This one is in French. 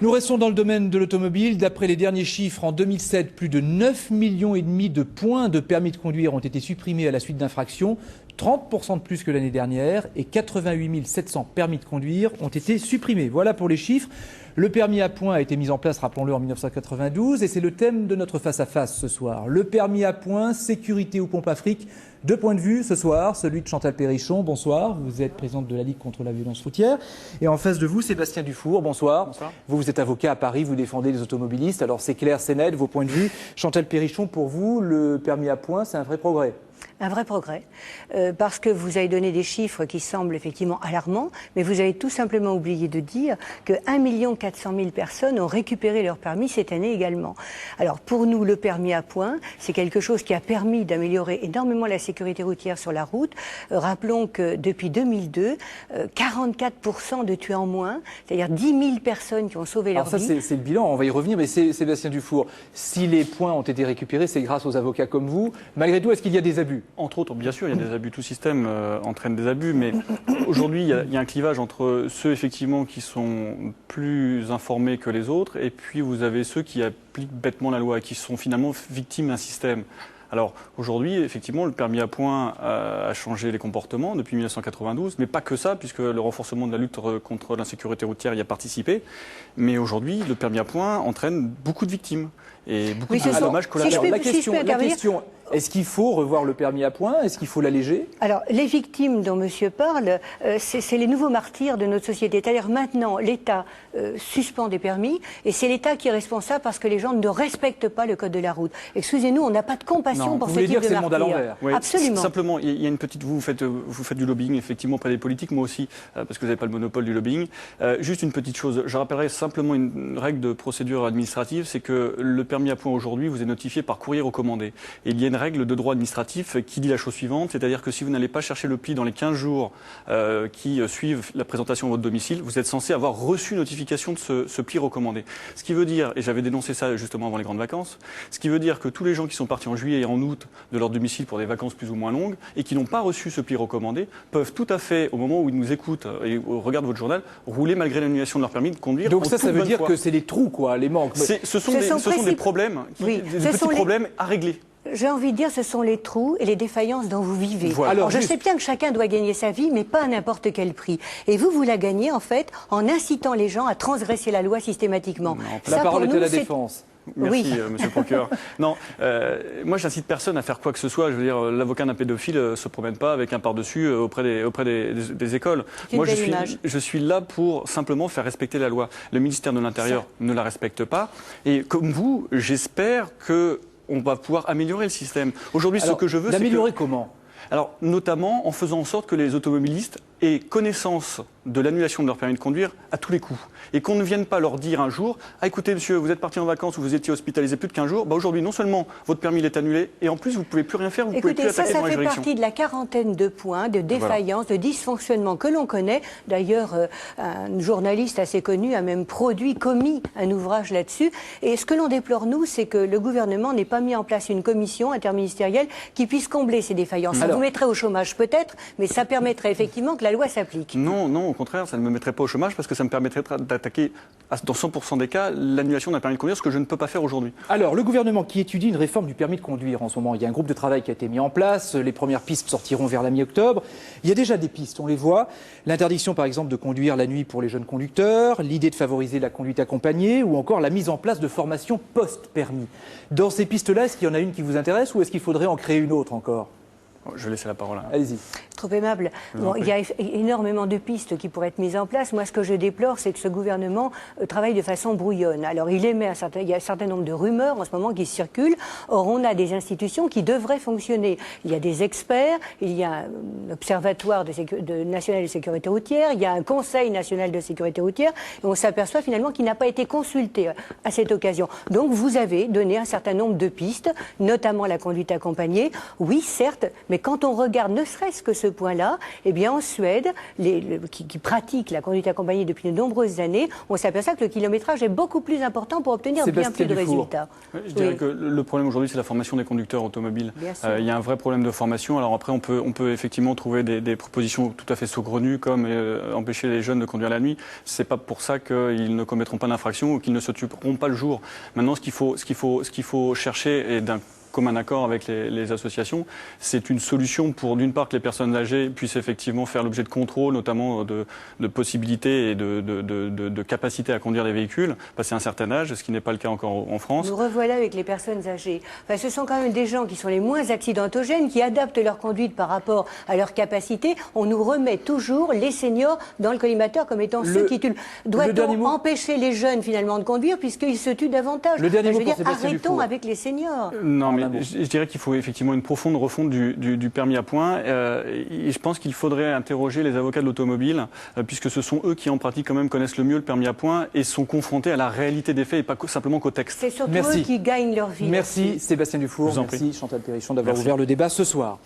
Nous restons dans le domaine de l'automobile. D'après les derniers chiffres, en 2007, plus de 9,5 millions de points de permis de conduire ont été supprimés à la suite d'infractions, 30% de plus que l'année dernière, et 88 700 permis de conduire ont été supprimés. Voilà pour les chiffres. Le permis à points a été mis en place, rappelons-le, en 1992, et c'est le thème de notre face-à-face ce soir. Le permis à points, sécurité ou pompe Afrique. Deux points de vue ce soir, celui de Chantal Perrichon, bonsoir, vous êtes présidente de la Ligue contre la violence routière. Et en face de vous, Sébastien Dufour, bonsoir. Bonsoir. Vous êtes avocat à Paris, vous défendez les automobilistes, alors c'est clair, c'est net, vos points de vue. Chantal Perrichon, pour vous, le permis à points, c'est un vrai progrès? Un vrai progrès, parce que vous avez donné des chiffres qui semblent effectivement alarmants, mais vous avez tout simplement oublié de dire que 1 400 000 personnes ont récupéré leur permis cette année également. Alors pour nous, le permis à points, c'est quelque chose qui a permis d'améliorer énormément la sécurité routière sur la route. Rappelons que depuis 2002, 44% de tués en moins, c'est-à-dire 10 000 personnes qui ont sauvé leur vie. Alors ça, c'est le bilan, on va y revenir, mais c'est Sébastien Dufour. Si les points ont été récupérés, c'est grâce aux avocats comme vous. Malgré tout, est-ce qu'il y a des abus? Entre autres, bien sûr, il y a des abus. Tout système entraîne des abus, mais aujourd'hui, il y a un clivage entre ceux, effectivement, qui sont plus informés que les autres, et puis vous avez ceux qui appliquent bêtement la loi, qui sont finalement victimes d'un système. Alors aujourd'hui, effectivement, le permis à points a changé les comportements depuis 1992, mais pas que ça, puisque le renforcement de la lutte contre l'insécurité routière y a participé. Mais aujourd'hui, le permis à points entraîne beaucoup de victimes et beaucoup de dommages collatéraux. La question, est-ce qu'il faut revoir le permis à points? Est-ce qu'il faut l'alléger? Alors, les victimes dont monsieur parle, c'est les nouveaux martyrs de notre société. C'est-à-dire maintenant, l'État suspend des permis et c'est l'État qui est responsable parce que les gens ne respectent pas le code de la route. Excusez-nous, on n'a pas de compassion pour ce type de martyrs. Oui, absolument. Simplement, il y a une petite... Vous faites du lobbying, effectivement, auprès des politiques, moi aussi, parce que vous n'avez pas le monopole du lobbying. Juste une petite chose, je rappellerai simplement une règle de procédure administrative, c'est que le permis à points aujourd'hui vous est notifié par courrier recommandé. Et il y a une règle de droit administratif qui dit la chose suivante, c'est-à-dire que si vous n'allez pas chercher le pli dans les 15 jours qui suivent la présentation à votre domicile, vous êtes censé avoir reçu notification de ce pli recommandé. Ce qui veut dire, et j'avais dénoncé ça justement avant les grandes vacances, ce qui veut dire que tous les gens qui sont partis en juillet et en août de leur domicile pour des vacances plus ou moins longues et qui n'ont pas reçu ce pli recommandé peuvent tout à fait, au moment où ils nous écoutent et regardent votre journal, rouler malgré l'annulation de leur permis de conduire. Donc ça veut dire que c'est les trous, quoi, les manques. Ce sont des problèmes, des petits problèmes à régler. J'ai envie de dire, ce sont les trous et les défaillances dont vous vivez. Voilà. Alors, je sais bien que chacun doit gagner sa vie, mais pas à n'importe quel prix. Et vous la gagnez, en fait, en incitant les gens à transgresser la loi systématiquement. La parole est à la défense. Merci, oui. monsieur le procureur. Non, moi, j'incite personne à faire quoi que ce soit. Je veux dire, l'avocat d'un pédophile se promène pas avec un par-dessus auprès des écoles. Moi, je suis là pour simplement faire respecter la loi. Le ministère de l'Intérieur ne la respecte pas. Et comme vous, j'espère que on va pouvoir améliorer le système. Aujourd'hui, ce que je veux, c'est l'améliorer comment? Alors, notamment en faisant en sorte que les automobilistes aient connaissance de l'annulation de leur permis de conduire à tous les coups. Et qu'on ne vienne pas leur dire un jour « Ah, écoutez, monsieur, vous êtes parti en vacances ou vous étiez hospitalisé plus de 15 jours, bah aujourd'hui, non seulement votre permis est annulé, et en plus, vous ne pouvez plus rien faire, vous ne pouvez plus attaquer dans la juridiction. Ça fait partie de la quarantaine de points, de défaillances, de dysfonctionnements que l'on connaît. D'ailleurs, un journaliste assez connu a même commis un ouvrage là-dessus. Et ce que l'on déplore, nous, c'est que le gouvernement n'ait pas mis en place une commission interministérielle qui puisse combler ces défaillances. Ça vous mettrait au chômage peut-être, mais ça permettrait effectivement que la loi s'applique. Non, non, au contraire, ça ne me mettrait pas au chômage parce que ça me permettrait d'attaquer, dans 100% des cas, l'annulation d'un permis de conduire, ce que je ne peux pas faire aujourd'hui. Alors, le gouvernement qui étudie une réforme du permis de conduire en ce moment, il y a un groupe de travail qui a été mis en place, les premières pistes sortiront vers la mi-octobre. Il y a déjà des pistes, on les voit. L'interdiction, par exemple, de conduire la nuit pour les jeunes conducteurs, l'idée de favoriser la conduite accompagnée ou encore la mise en place de formations post-permis. Dans ces pistes-là, est-ce qu'il y en a une qui vous intéresse ou est-ce qu'il faudrait en créer une autre encore ? Je vais laisser la parole. Allez-y. Trop aimable. Bon, il y a énormément de pistes qui pourraient être mises en place. Moi, ce que je déplore, c'est que ce gouvernement travaille de façon brouillonne. Alors, il y a un certain nombre de rumeurs en ce moment qui circulent. Or, on a des institutions qui devraient fonctionner. Il y a des experts, il y a un observatoire national de sécurité routière, il y a un conseil national de sécurité routière, et on s'aperçoit finalement qu'il n'a pas été consulté à cette occasion. Donc, vous avez donné un certain nombre de pistes, notamment la conduite accompagnée. Oui, certes, mais quand on regarde ne serait-ce que ce ce point-là, eh bien, en Suède, qui pratiquent la conduite accompagnée depuis de nombreuses années, on s'aperçoit que le kilométrage est beaucoup plus important pour obtenir bien plus de résultats. Je dirais que le problème aujourd'hui, c'est la formation des conducteurs automobiles. Il y a un vrai problème de formation. Alors après, on peut effectivement trouver des propositions tout à fait saugrenues, comme empêcher les jeunes de conduire la nuit. C'est pas pour ça qu'ils ne commettront pas d'infraction ou qu'ils ne se tueront pas le jour. Maintenant, ce qu'il faut chercher, et d'un commun accord avec les associations, c'est une solution pour, d'une part, que les personnes âgées puissent effectivement faire l'objet de contrôles, notamment de possibilités et de capacités à conduire des véhicules, passer un certain âge, ce qui n'est pas le cas encore en France. Nous revoilà avec les personnes âgées. Enfin, ce sont quand même des gens qui sont les moins accidentogènes, qui adaptent leur conduite par rapport à leur capacité. On nous remet toujours les seniors dans le collimateur comme étant ceux qui tuent. Doit-on empêcher les jeunes finalement de conduire puisqu'ils se tuent davantage? Le dernier mot pour Sébastien Dufour. Arrêtons avec les seniors. Non, mais je dirais qu'il faut effectivement une profonde refonte du permis à points. Et je pense qu'il faudrait interroger les avocats de l'automobile, puisque ce sont eux qui en pratique quand même connaissent le mieux le permis à points et sont confrontés à la réalité des faits et pas simplement qu'au texte. C'est surtout eux qui gagnent leur vie. Merci Sébastien Dufour, merci Chantal Perrichon d'avoir ouvert le débat ce soir.